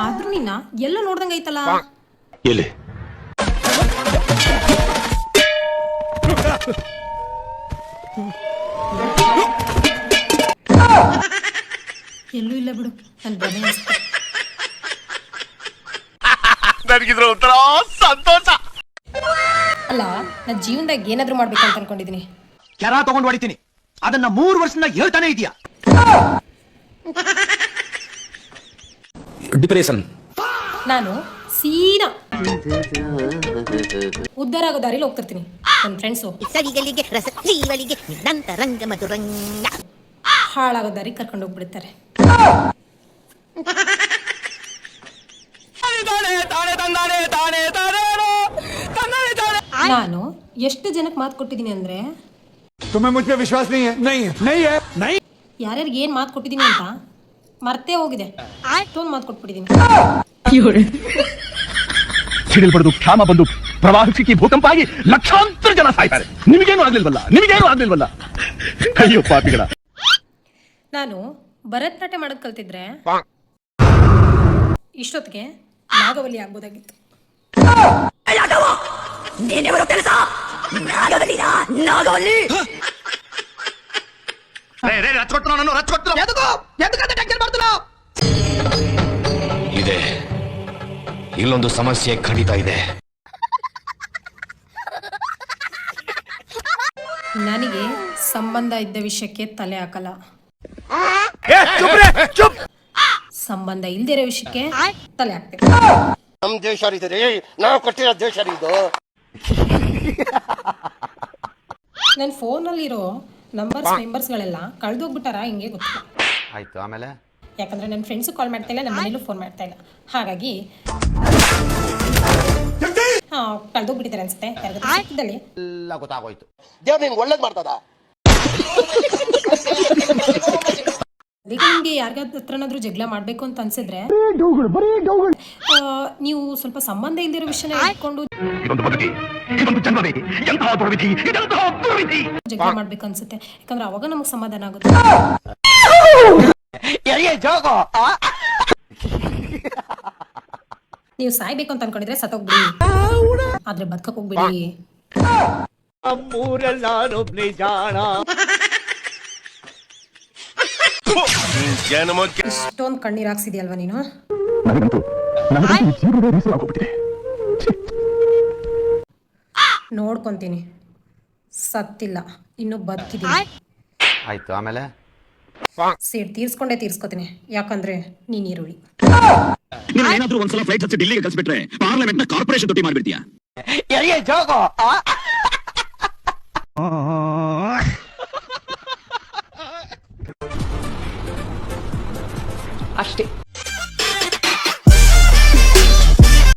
ಆದ್ರೂ ನಿನ್ನ ಎಲ್ಲ ನೋಡ್ದಂಗ ಐತಲ್ಲ. ಎಲ್ಲಿ ಎಲ್ಲೂ ಇಲ್ಲ ಬಿಡು, ನನ್ ಭ್ರಮೆ ಅನ್ಸುತ್ತೆ. ನನಗಿದ್ರ ಒಂಥರ ಸಂತೋಷ. ಅಲ್ಲ, ನನ್ನ ಜೀವನದಾಗ ಏನಾದ್ರೂ ಮಾಡ್ಬೇಕಂತ ಅನ್ಕೊಂಡಿದೀನಿ. ಕೆರ ತಗೊಂಡು ಹೊಡಿತೀನಿ, ಅದನ್ನ 3 ವರ್ಷದಿಂದ ಹೇಳ್ತಾನೆ ಇದೀಯಾ. ಡಿಪ್ರೆಷನ್. ನಾನು ಸೀದಾ ಉದ್ಧಾರ ಆಗೋ ದಾರಿಲಿ ಹೋಗ್ತಿರ್ತೀನಿ. ನನ್ನ ಫ್ರೆಂಡ್ಸು ಹಾಳಾಗೋ ದಾರಿ ಕರ್ಕೊಂಡು ಹೋಗ್ಬಿಡ್ತಾರೆ. ನಾನು ಎಷ್ಟು ಜನಕ್ಕೆ ಮಾತು ಕೊಟ್ಟಿದ್ದೀನಿ ಅಂದ್ರೆ, ಯಾರ್ಯಾರಿಗೆ ಏನ್ ಮಾತು ಕೊಟ್ಟಿದ್ದೀನಿ ಅಂತ ಮರ್ತೇ ಹೋಗಿದೆ. ಅಷ್ಟೊಂದು ಮಾತು ಕೊಟ್ಬಿಟ್ಟಿದ್ದೀನಿ. ಸಿಡಿಲ್ ಬಡಿದು ಕ್ಷಾಮ ಬಂದು ಪ್ರವಾಹ ಸಿಕ್ಕಿ ಭೂಕಂಪ ಆಗಿ ಲಕ್ಷಾಂತರ ಜನ ಸಾಯ್ತಾರೆ. ನಿಮಗೇನು ಆಗ್ಲಿಲ್ವಲ್ಲ. ಅಯ್ಯೋ ಪಾಪಿಗಳ. ನಾನು ಭರತನಾಟ್ಯ ಮಾಡೋದು ಕಲ್ತಿದ್ರೆ ಇಷ್ಟೊತ್ತಿಗೆ ನಾಗವಲ್ಲಿ ಆಗ್ಬೋದಾಗಿತ್ತು. ಇದೆ, ಇಲ್ಲೊಂದು ಸಮಸ್ಯೆ ಖಂಡಿತ ಇದೆ. ನನಗೆ ಸಂಬಂಧ ಇದ್ದ ವಿಷಯಕ್ಕೆ ತಲೆ ಹಾಕಲ್ಲ. ಸಂಬಂಧ ಇಲ್ದಿರೋ ವಿಷಯಕ್ಕೆ ತಲೆ ಹಾಕ್ತೇವೆ. ನಮ್ ದೇಶ ರೀ, ನಾವು ಕಟ್ಟಿರೋ ದೇಶ ಇದು. ನನ್ನ ಫೋನಲ್ಲಿರೋ ಮೆಂಬರ್ಸ್ಗಳೆಲ್ಲ ಕಳೆದೋಗ್ಬಿಟ್ಟಾರ ಹಿಂಗೆ ಗೊತ್ತಿಲ್ಲ. ಆಯ್ತು, ಆಮೇಲೆ ಯಾಕಂದ್ರೆ ನನ್ನ ಫ್ರೆಂಡ್ಸು ಕಾಲ್ ಮಾಡ್ತಾ ಇಲ್ಲ, ನಮ್ಮ ಮನೇಲೂ ಫೋನ್ ಮಾಡ್ತಾ ಇಲ್ಲ. ಹಾಗಾಗಿ ಕಳೆದೋಗ್ಬಿಟ್ಟಿದ್ದಾರೆ ಅನ್ಸುತ್ತೆ. ಎಲ್ಲ ಗೊತ್ತಾಗೋಯ್ತು. ದೇವ್ರು ನಿಂಗೆ ಒಳ್ಳೇದ್ ಮಾಡ್ತದ. ಈಗ ನಿಮ್ಗೆ ಯಾರಿಗಾದ್ರೂ ಜಗಳ ಮಾಡ್ಬೇಕು ಅಂತ ಅನ್ಸಿದ್ರೆ ನೀವು ಸ್ವಲ್ಪ ಸಂಬಂಧ ಇಲ್ದಿರೋ ವಿಷಯನ ಇಟ್ಕೊಂಡು ಜಗಳ ಮಾಡ್ಬೇಕು ಅನ್ಸುತ್ತೆ. ಯಾಕಂದ್ರೆ ಅವಾಗ ನಮಗ್ ಸಮಾಧಾನ ಆಗುತ್ತೆ. ನೀವು ಸಾಯ್ಬೇಕು ಅಂತ ಅನ್ಕೊಂಡಿದ್ರೆ ಸತ್ತೋಗ್ಬಿಡಿ, ಆದ್ರೆ ಬದುಕಕ್ ಹೋಗ್ಬಿಡಿ. ಇಷ್ಟೊಂದು ಕಣ್ಣೀರ್ ಹಾಕ್ಸಿದ್ಯಲ್ವಾ ನೀನು? ನೋಡ್ಕೊಂತೀನಿ, ಸತ್ತಿಲ್ಲ, ಇನ್ನು ಬದುಕಿದ್ದೀನಿ. ಆಯ್ತು, ಆಮೇಲೆ ಸೇಡ್ ತೀರ್ಸ್ಕೋತೀನಿ. ಯಾಕಂದ್ರೆ ನೀನ್ ಈರುಳ್ಳಿ. ಏನಾದ್ರೂ ಒಂದ್ಸಲ ಫ್ಲೈಟ್ ಹಚ್ಚಿ ಡಿಲ್ಲಿಗೆ ಕಳಿಸ್ಬಿಟ್ರೆ ಪಾರ್ಲಿಮೆಂಟ್ ನ ಕಾರ್ಪೊರೇಷನ್ ತೊಟ್ಟಿ ಮಾಡ್ಬಿಡ್ತೀಯ. ಅಷ್ಟೇ.